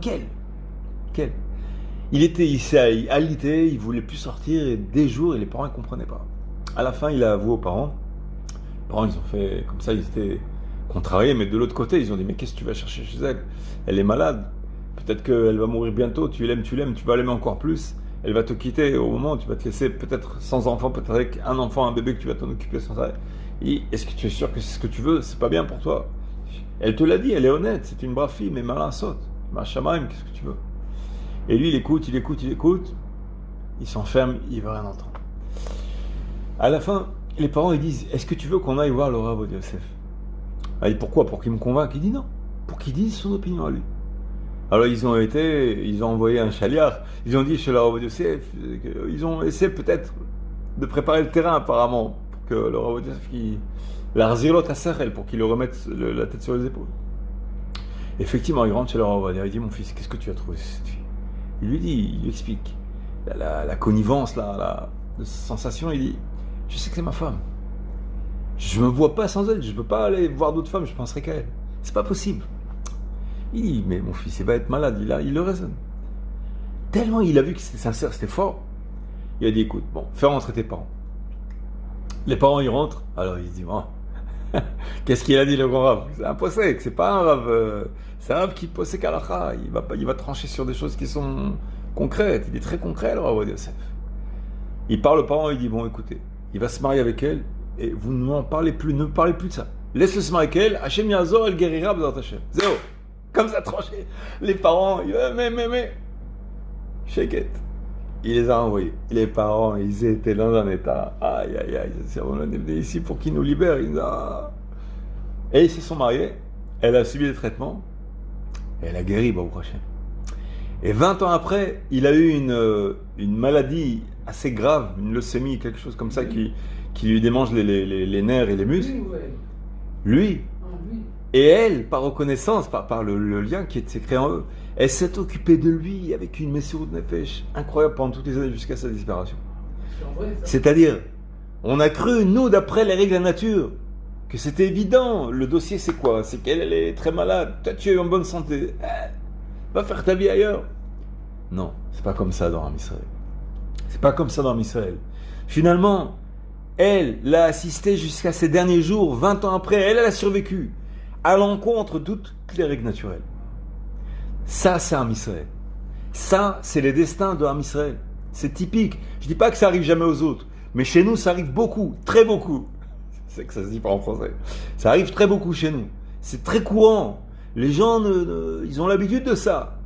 quel? Il s'est alité, il voulait plus sortir, et des jours, et les parents ne comprenaient pas. À la fin, il a avoué aux parents. Les parents, ils ont fait comme ça, ils étaient contrariés, mais de l'autre côté, ils ont dit, mais qu'est-ce que tu vas chercher chez elle? Elle est malade, peut-être qu'elle va mourir bientôt, tu l'aimes, tu vas l'aimer encore plus, elle va te quitter au moment où tu vas te laisser peut-être sans enfant, peut-être avec un enfant, un bébé que tu vas t'en occuper sans arrêt. Et est-ce que tu es sûr que c'est ce que tu veux? C'est pas bien pour toi. Elle te l'a dit, elle est honnête, c'est une brave fille, mais malin saute. Machamaim, qu'est-ce que tu veux? Et lui, il écoute, il s'enferme, il veut rien entendre. À la fin, les parents, ils disent, est-ce que tu veux qu'on aille voir le Rav Ovadia Yosef? Ah, et pourquoi? Pour qu'il me convainque? Il dit non, pour qu'il dise son opinion à lui. Alors ils ont envoyé un chaliard, ils ont dit chez le Rav Ovadia Yosef, ils ont essayé peut-être de préparer le terrain apparemment, pour que le Rav Ovadia Yosef, l'arzilot à Sachel, pour qu'il le remette la tête sur les épaules. Effectivement, il rentre chez le Rav Ovadia, il dit, mon fils, qu'est-ce que tu as trouvé cette fille? Il lui explique la connivence, la sensation, il dit, je sais que c'est ma femme. Je ne me vois pas sans elle, je ne peux pas aller voir d'autres femmes, je penserai qu'à elle. C'est pas possible. Il dit, mais mon fils, il va être malade, il le raisonne. Tellement il a vu que c'était sincère, c'était fort, il a dit, écoute, bon, fais rentrer tes parents. Les parents, ils rentrent, alors il se dit, bon, qu'est-ce qu'il a dit le grand Rav? C'est un possèque, c'est pas un Rav, c'est un Rav qui possèque halakha, il va trancher sur des choses qui sont concrètes, il est très concret le Rav Ovadia Yosef. Il parle aux parents, il dit, bon écoutez, il va se marier avec elle, et vous ne parlez plus de ça. Laisse-le se marier avec elle, Hachem Yazor, elle guérira, B'ezrat Hashem. Zéro. Comme ça tranché. Les parents, mais, shake it. Il les a envoyés. Les parents, ils étaient dans un état, aïe, on est venu ici pour qu'ils nous libèrent. Et ils se sont mariés, elle a subi des traitements, et elle a guéri, Baruch Hashem. Et 20 ans après, il a eu une maladie assez grave, une leucémie, quelque chose comme ça, qui lui démange les nerfs et les muscles. Lui. Et elle, par reconnaissance, par le lien qui s'est créé en eux, elle s'est occupée de lui avec une Messirut Nefesh incroyable pendant toutes les années jusqu'à sa disparition. C'est-à-dire, on a cru, nous, d'après les règles de la nature, que c'était évident. Le dossier, c'est quoi? C'est qu'elle est très malade. Toi, tu es en bonne santé. Va faire ta vie ailleurs. Non, c'est pas comme ça dans Am Israël. C'est pas comme ça dans Am Israël. Finalement, elle l'a assisté jusqu'à ses derniers jours, 20 ans après, elle a survécu à l'encontre de toutes les règles naturelles. Ça, c'est Am Israël. Ça, c'est les destins de Am Israël. C'est typique. Je dis pas que ça arrive jamais aux autres, mais chez nous, ça arrive beaucoup, très beaucoup. C'est que ça se dit pas en français. Ça arrive très beaucoup chez nous. C'est très courant. Les gens, ils ont l'habitude de ça.